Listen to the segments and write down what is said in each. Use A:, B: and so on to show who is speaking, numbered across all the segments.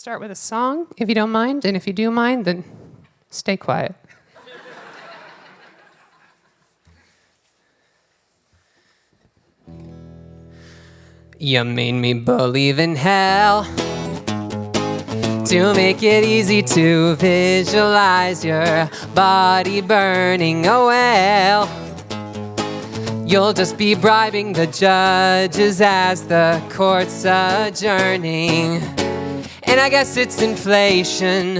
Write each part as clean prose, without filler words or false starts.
A: start with a song, if you don't mind, and if you do mind, then stay quiet. You made me believe in hell to make it easy to visualize your body burning. Oh well, you'll just be bribing the judges as the court's adjourning. And I guess it's inflation,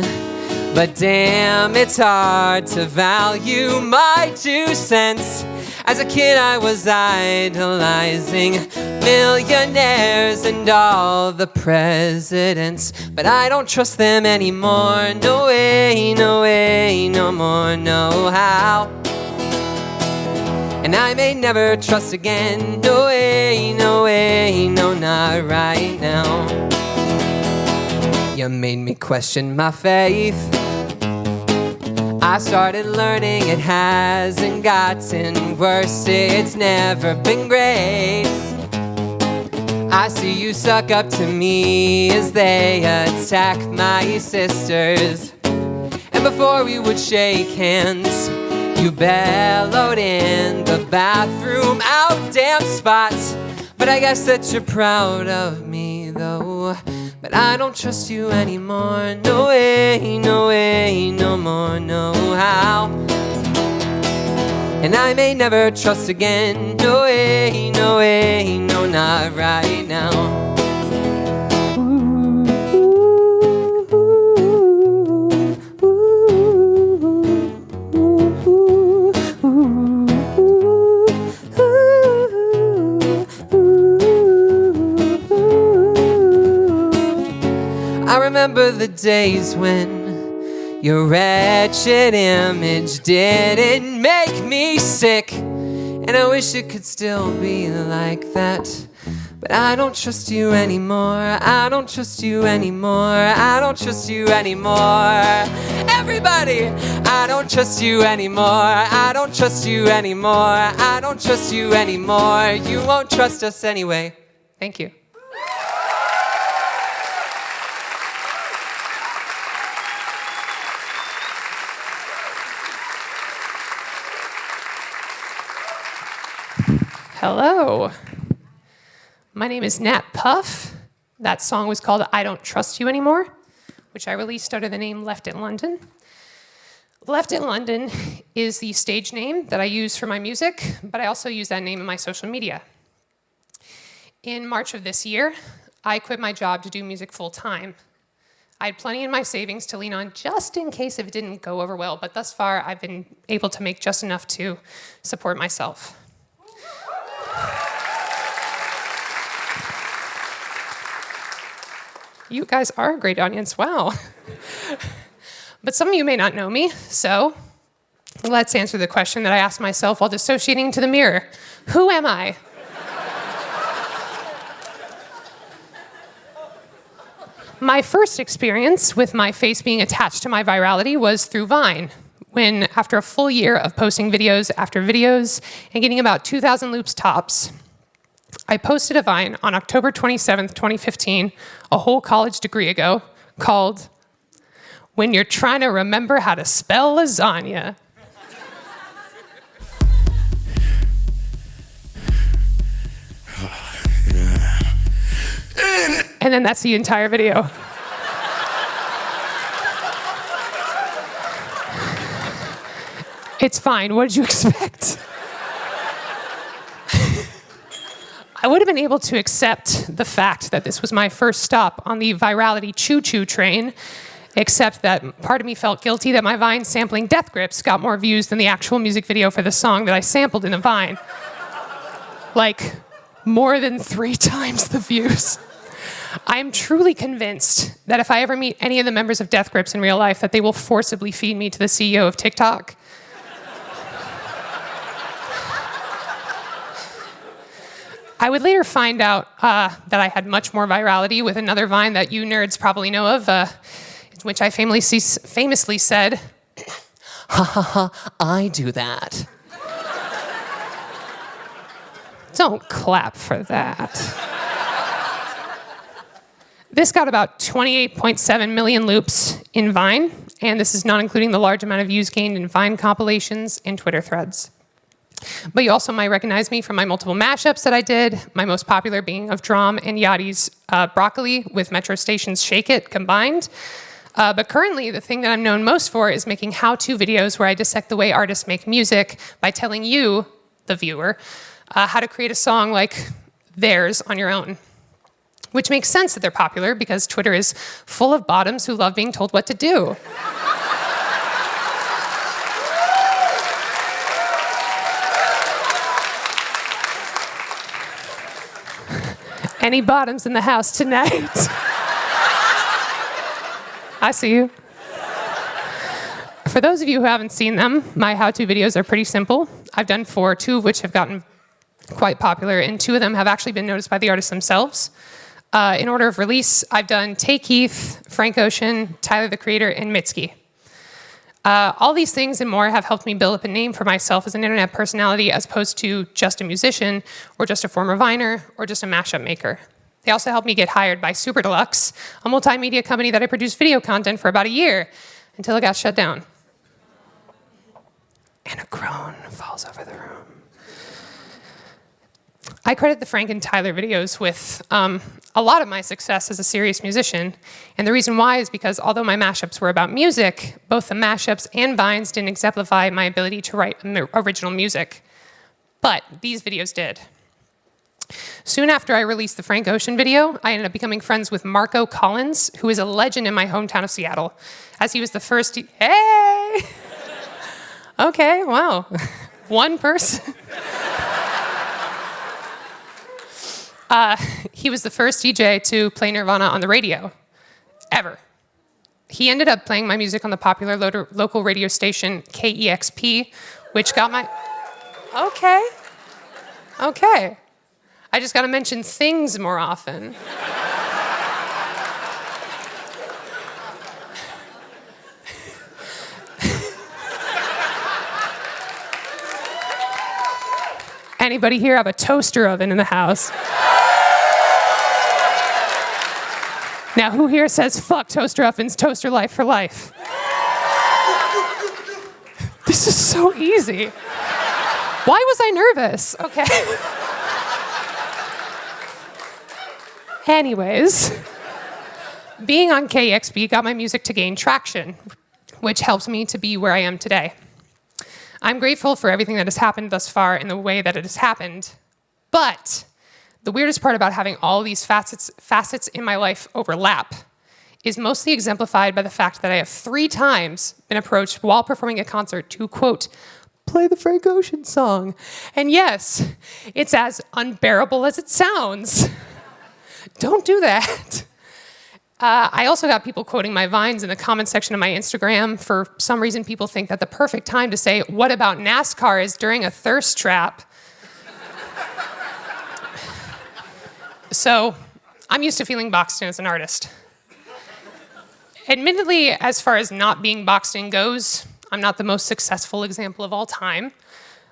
A: but damn, it's hard to value my 2 cents. As a kid, I was idolizing millionaires and all the presidents, but I don't trust them anymore. No way, no way, no more, no how. And I may never trust again. No way, no way, no, not right now. You made me question my faith. I started learning it hasn't gotten worse, it's never been great. I see you suck up to me as they attack my sisters. And before we would shake hands, you bellowed in the bathroom, out damn spots. But I guess that you're proud of me though. But I don't trust you anymore. No way, no way, no more, no how. And I may never trust again. No way, no way, no, not right now. I remember the days when your wretched image didn't make me sick. And I wish it could still be like that. But I don't trust you anymore. I don't trust you anymore. I don't trust you anymore. Everybody! I don't trust you anymore. I don't trust you anymore. I don't trust you anymore. You won't trust us anyway. Thank you. Hello. My name is Nat Puff. That song was called I Don't Trust You Anymore, which I released under the name Left in London. Left in London is the stage name that I use for my music, but I also use that name in my social media. In March of this year, I quit my job to do music full time. I had plenty in my savings to lean on just in case if it didn't go over well, but thus far I've been able to make just enough to support myself. You guys are a great audience, wow. But some of you may not know me, so let's answer the question that I asked myself while dissociating into the mirror. Who am I? My first experience with my face being attached to my virality was through Vine, when after a full year of posting videos after videos and getting about 2,000 loops tops, I posted a Vine on October 27th, 2015, a whole college degree ago, called When You're Trying to Remember How to Spell Lasagna. And then that's the entire video. It's fine, what did you expect? I would have been able to accept the fact that this was my first stop on the virality choo-choo train, except that part of me felt guilty that my Vine sampling Death Grips got more views than the actual music video for the song that I sampled in the Vine. Like, more than 3 times the views. I am truly convinced that if I ever meet any of the members of Death Grips in real life, that they will forcibly feed me to the CEO of TikTok. I would later find out that I had much more virality with another Vine that you nerds probably know of, which I famously said, ha ha ha, I do that. Don't clap for that.
B: This got about 28.7 million loops in Vine, and this is not including the large amount of views gained in Vine compilations and Twitter threads. But you also might recognize me from my multiple mashups that I did, my most popular being of Drom and Yachty's Broccoli with Metro Station's Shake It combined. But currently, the thing that I'm known most for is making how-to videos where I dissect the way artists make music by telling you, the viewer, how to create a song like theirs on your own. Which makes sense that they're popular because Twitter is full of bottoms who love being told what to do. Any bottoms in the house tonight? I see you. For those of you who haven't seen them, my how-to videos are pretty simple. I've done 4, 2 of which have gotten quite popular, and 2 of them have actually been noticed by the artists themselves. In order of release, I've done Take Keith, Frank Ocean, Tyler the Creator, and Mitski. All these things and more have helped me build up a name for myself as an internet personality as opposed to just a musician, or just a former Viner, or just a mashup maker. They also helped me get hired by Super Deluxe, a multimedia company that I produced video content for about a year until it got shut down. And a groan falls over the room. I credit the Frank and Tyler videos with a lot of my success as a serious musician, and the reason why is because although my mashups were about music, both the mashups and Vines didn't exemplify my ability to write original music. But these videos did. Soon after I released the Frank Ocean video, I ended up becoming friends with Marco Collins, who is a legend in my hometown of Seattle, as he was the first... Hey! Okay, wow. One person. He was the first DJ to play Nirvana on the radio, ever. He ended up playing my music on the popular local radio station KEXP, which got my... Okay. Okay. I just gotta mention things more often. Anybody here have a toaster oven in the house? Now, who here says, fuck toaster ovens, toaster life for life? This is so easy. Why was I nervous? Okay. Anyways, being on KEXP got my music to gain traction, which helps me to be where I am today. I'm grateful for everything that has happened thus far in the way that it has happened, but the weirdest part about having all these facets in my life overlap is mostly exemplified by the fact that I have 3 times been approached while performing a concert to, quote, play the Frank Ocean song. And yes, it's as unbearable as it sounds. Don't do that. I also got people quoting my Vines in the comment section of my Instagram. For some reason, people think that the perfect time to say, what about NASCAR, is during a thirst trap. So I'm used to feeling boxed in as an artist. Admittedly, as far as not being boxed in goes, I'm not the most successful example of all time,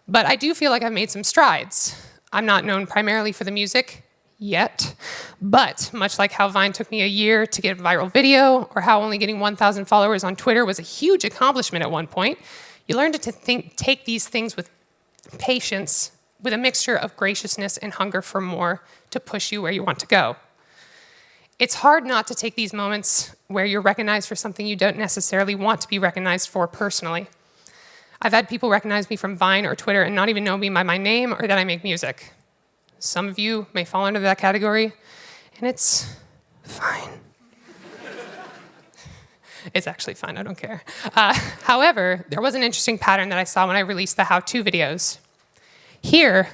B: but I do feel like I've made some strides. I'm not known primarily for the music yet, but much like how Vine took me a year to get a viral video, or how only getting 1,000 followers on Twitter was a huge accomplishment at one point, you learn to take these things with patience, with a mixture of graciousness and hunger for more to push you where you want to go. It's hard not to take these moments where you're recognized for something you don't necessarily want to be recognized for personally. I've had people recognize me from Vine or Twitter and not even know me by my name or that I make music. Some of you may fall under that category, and it's fine. It's actually fine, I don't care. However, there was an interesting pattern that I saw when I released the how-to videos. Here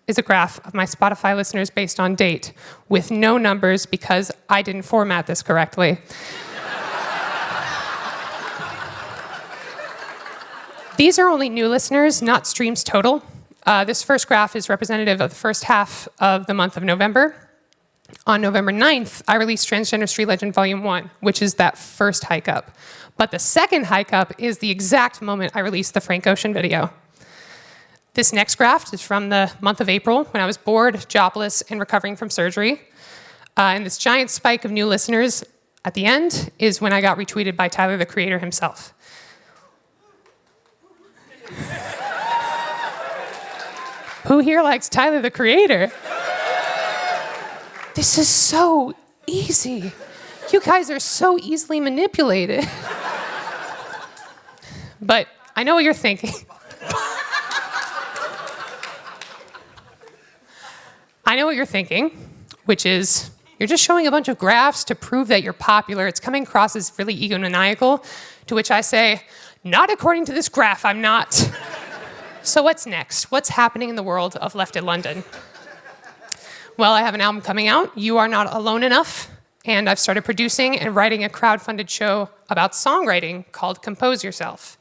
B: is a graph of my Spotify listeners based on date, with no numbers because I didn't format this correctly. These are only new listeners, not streams total. This first graph is representative of the first half of the month of November. On November 9th, I released Transgender Street Legend Volume 1, which is that first hike up. But the second hike up is the exact moment I released the Frank Ocean video. This next graph is from the month of April, when I was bored, jobless, and recovering from surgery. And this giant spike of new listeners at the end is when I got retweeted by Tyler, the Creator himself. Who here likes Tyler, the Creator? This is so easy. You guys are so easily manipulated. But I know what you're thinking. I know what you're thinking, which is you're just showing a bunch of graphs to prove that you're popular. It's coming across as really egomaniacal, to which I say, not according to this graph, I'm not. So what's next? What's happening in the world of Left in London? Well, I have an album coming out, You Are Not Alone Enough, and I've started producing and writing a crowdfunded show about songwriting called Compose Yourself.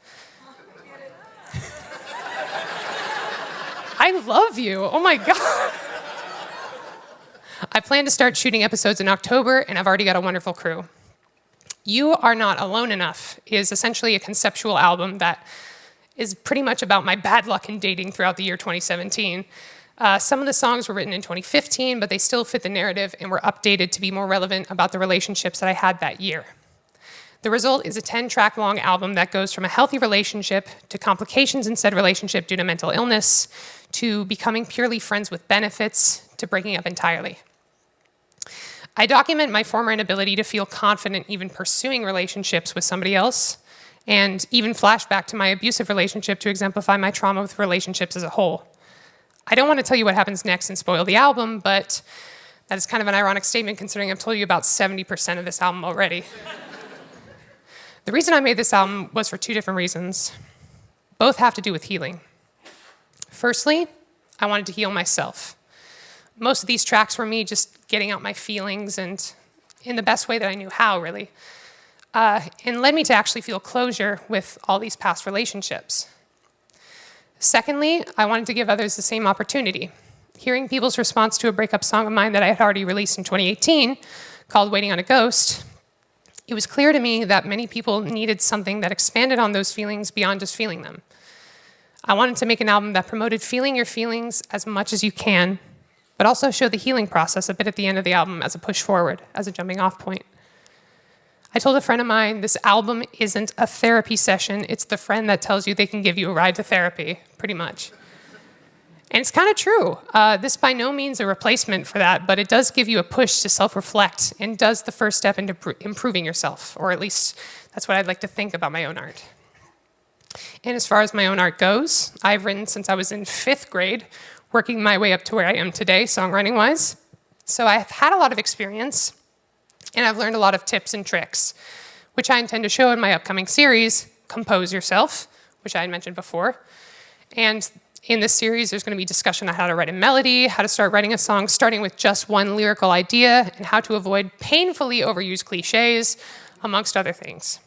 B: I love you. Oh my God. I plan to start shooting episodes in October, and I've already got a wonderful crew. You Are Not Alone Enough is essentially a conceptual album that is pretty much about my bad luck in dating throughout the year 2017. Some of the songs were written in 2015, but they still fit the narrative and were updated to be more relevant about the relationships that I had that year. The result is a 10-track long album that goes from a healthy relationship to complications in said relationship due to mental illness, to becoming purely friends with benefits, to breaking up entirely. I document my former inability to feel confident even pursuing relationships with somebody else, and even flashback to my abusive relationship to exemplify my trauma with relationships as a whole. I don't want to tell you what happens next and spoil the album, but that is kind of an ironic statement considering I've told you about 70% of this album already. The reason I made this album was for two different reasons. Both have to do with healing. Firstly, I wanted to heal myself. Most of these tracks were me just getting out my feelings and in the best way that I knew how, really. And led me to actually feel closure with all these past relationships. Secondly, I wanted to give others the same opportunity. Hearing people's response to a breakup song of mine that I had already released in 2018, called Waiting on a Ghost, it was clear to me that many people needed something that expanded on those feelings beyond just feeling them. I wanted to make an album that promoted feeling your feelings as much as you can, but also show the healing process a bit at the end of the album as a push forward, as a jumping off point. I told a friend of mine, this album isn't a therapy session, it's the friend that tells you they can give you a ride to therapy, pretty much. And it's kind of true. This by no means a replacement for that, but it does give you a push to self-reflect and does the first step into improving yourself, or at least that's what I'd like to think about my own art. And as far as my own art goes, I've written since I was in 5th grade, working my way up to where I am today, songwriting-wise. So I've had a lot of experience, and I've learned a lot of tips and tricks, which I intend to show in my upcoming series, Compose Yourself, which I had mentioned before. And in this series, there's going to be discussion on how to write a melody, how to start writing a song starting with just one lyrical idea, and how to avoid painfully overused cliches, amongst other things.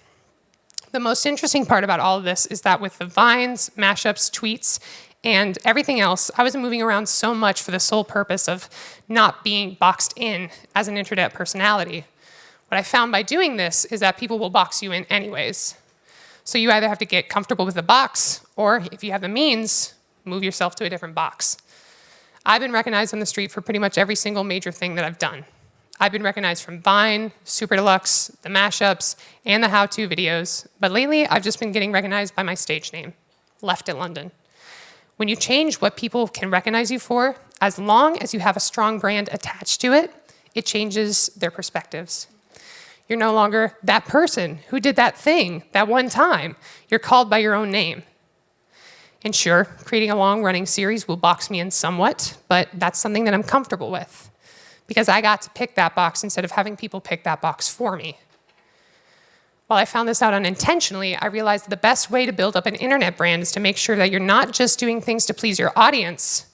B: The most interesting part about all of this is that with the vines, mashups, tweets, and everything else, I was moving around so much for the sole purpose of not being boxed in as an internet personality. What I found by doing this is that people will box you in anyways. So you either have to get comfortable with the box, or if you have the means, move yourself to a different box. I've been recognized on the street for pretty much every single major thing that I've done. I've been recognized from Vine, Super Deluxe, the mashups, and the how-to videos, but lately I've just been getting recognized by my stage name, Left in London. When you change what people can recognize you for, as long as you have a strong brand attached to it, it changes their perspectives. You're no longer that person who did that thing that one time. You're called by your own name. And sure, creating a long-running series will box me in somewhat, but that's something that I'm comfortable with because I got to pick that box instead of having people pick that box for me. While I found this out unintentionally, I realized that the best way to build up an internet brand is to make sure that you're not just doing things to please your audience,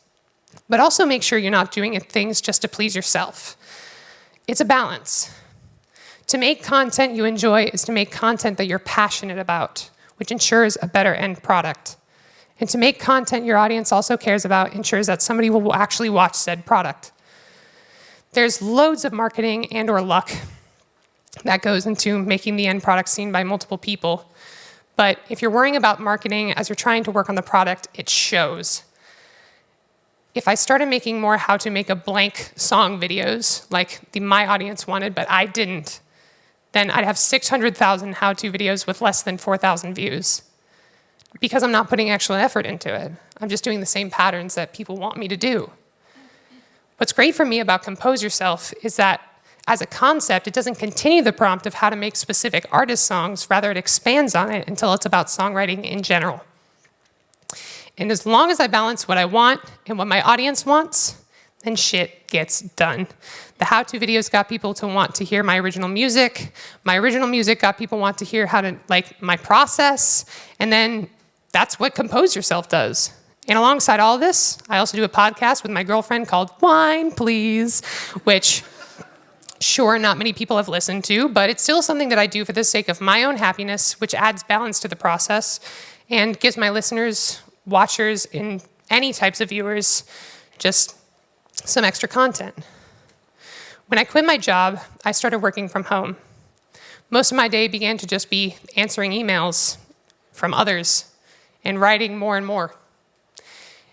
B: but also make sure you're not doing things just to please yourself. It's a balance. To make content you enjoy is to make content that you're passionate about, which ensures a better end product. And to make content your audience also cares about ensures that somebody will actually watch said product. There's loads of marketing and or luck that goes into making the end product seen by multiple people. But if you're worrying about marketing as you're trying to work on the product, it shows. if I started making more how to make a blank song videos like my audience wanted, but I didn't, then I'd have 600,000 how-to videos with less than 4,000 views. Because I'm not putting actual effort into it. I'm just doing the same patterns that people want me to do. What's great for me about Compose Yourself is that as a concept, it doesn't continue the prompt of how to make specific artist songs, rather it expands on it until it's about songwriting in general. And as long as I balance what I want and what my audience wants, then shit gets done. The how-to videos got people to want to hear my original music. My original music got people want to hear how to, like, my process. And then that's what Compose Yourself does. And alongside all of this, I also do a podcast with my girlfriend called Wine Please, which, sure, not many people have listened to, but it's still something that I do for the sake of my own happiness, which adds balance to the process and gives my listeners, watchers, and any types of viewers just some extra content. When I quit my job, I started working from home. Most of my day began to just be answering emails from others and writing more and more.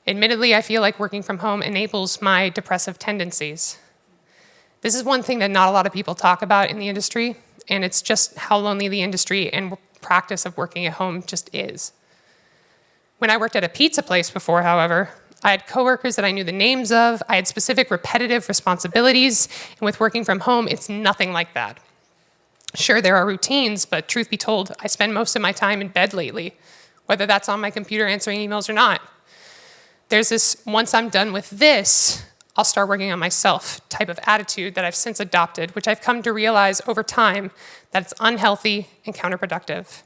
B: Admittedly, I feel like working from home enables my depressive tendencies. This is one thing that not a lot of people talk about in the industry, and it's just how lonely the industry and practice of working at home just is. When I worked at a pizza place before, however, I had coworkers that I knew the names of, I had specific repetitive responsibilities, and with working from home, it's nothing like that. Sure, there are routines, but truth be told, I spend most of my time in bed lately, whether that's on my computer answering emails or not. There's this, once I'm done with this, I'll start working on myself type of attitude that I've since adopted, which I've come to realize over time that it's unhealthy and counterproductive.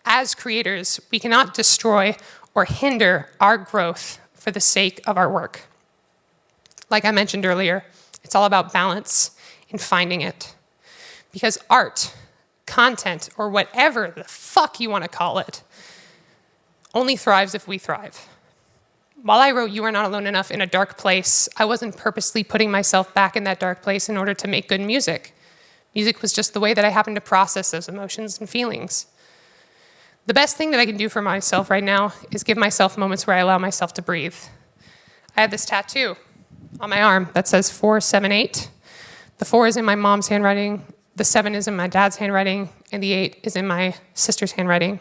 B: As creators, we cannot destroy or hinder our growth for the sake of our work. Like I mentioned earlier, it's all about balance and finding it. Because art, content, or whatever the fuck you want to call it, only thrives if we thrive. While I wrote You Are Not Alone Enough in a dark place, I wasn't purposely putting myself back in that dark place in order to make good music. Music was just the way that I happened to process those emotions and feelings. The best thing that I can do for myself right now is give myself moments where I allow myself to breathe. I have this tattoo on my arm that says 478. The 4 is in my mom's handwriting, the 7 is in my dad's handwriting, and the 8 is in my sister's handwriting.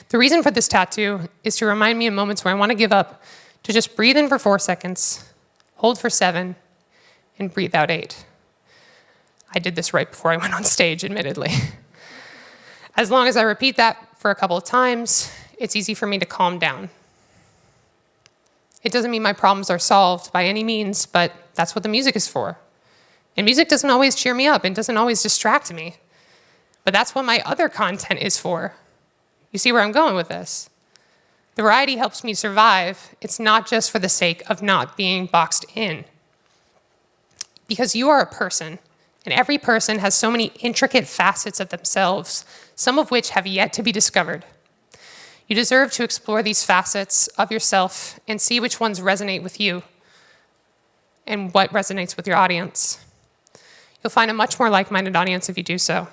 B: The reason for this tattoo is to remind me in moments where I want to give up to just breathe in for 4 seconds, hold for 7, and breathe out 8. I did this right before I went on stage, admittedly. As long as I repeat that for a couple of times, it's easy for me to calm down. It doesn't mean my problems are solved by any means, but that's what the music is for. And music doesn't always cheer me up and doesn't always distract me. But that's what my other content is for. You see where I'm going with this? The variety helps me survive. It's not just for the sake of not being boxed in. Because you are a person, and every person has so many intricate facets of themselves, some of which have yet to be discovered. You deserve to explore these facets of yourself and see which ones resonate with you and what resonates with your audience. You'll find a much more like-minded audience if you do so.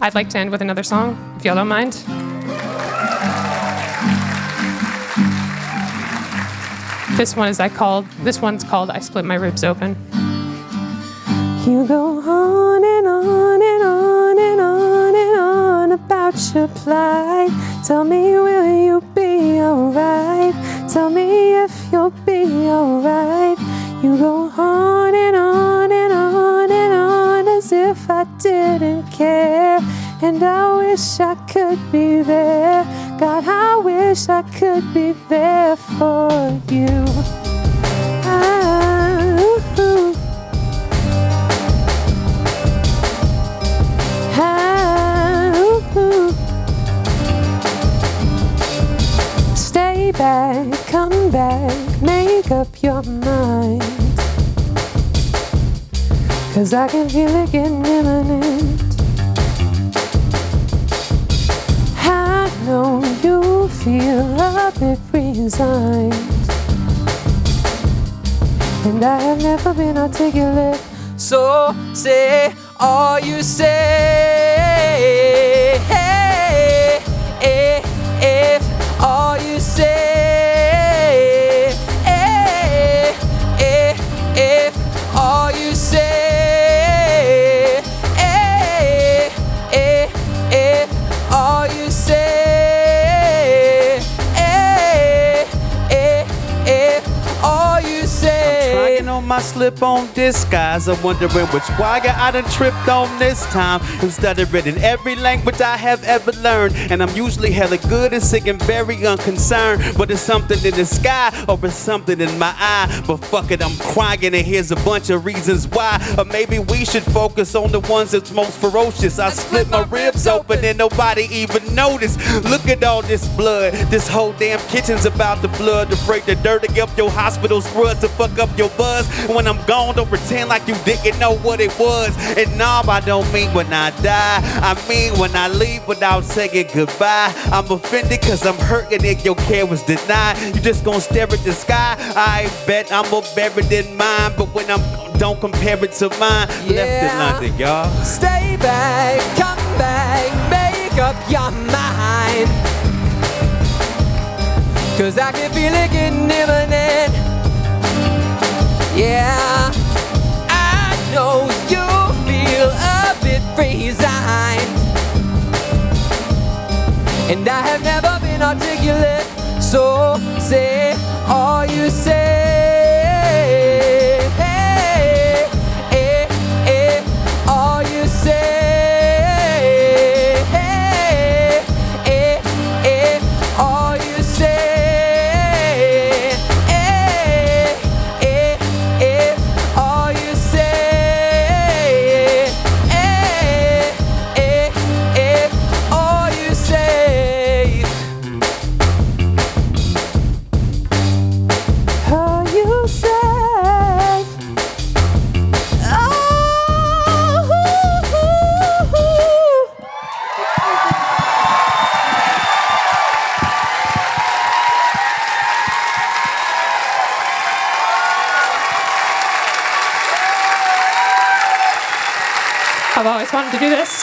B: I'd like to end with another song, if y'all don't mind. This one's called I Split My Ribs Open. You go on and on and on and on and on about your plight. Tell me, will you be alright? Tell me if you'll be alright. You go on and on and on and on as if I didn't care. And I wish I could be there. God, I wish I could be there for you. Stay back, come back, make up your mind. 'Cause I can feel it getting imminent. I know you feel a bit resigned, and I have never been articulate.
A: So say all you say. If all you say
C: slip on disguise. I'm wondering which wire I done tripped on this time. I'm stuttering in every language I have ever learned, and I'm usually hella good at singing, very unconcerned. But it's something in the sky or it's something in my eye. But fuck it, I'm crying, and here's a bunch of reasons why. Or maybe we should focus on the ones that's most ferocious. I split my ribs open and nobody even noticed. Look at all this blood. This whole damn kitchen's about the blood. Afraid to dirty up your hospital scrubs to fuck up your buzz. When I'm gone, don't pretend like you didn't know what it was. And no, I don't mean when I die. I mean when I leave without saying goodbye. I'm offended cause I'm hurting and your care was denied. You just gonna stare at the sky? I bet I'm more buried in mine. But when I'm don't compare it to mine.
A: Yeah.
C: Left in London, y'all.
A: Stay back, come back, make up your mind. Cause I can feel it getting imminent. Yeah, I know you feel a bit resigned. And I have never been articulate, so say all you say. All you say. All you say. All you say. All you say. All you say.
B: I've always wanted to do this.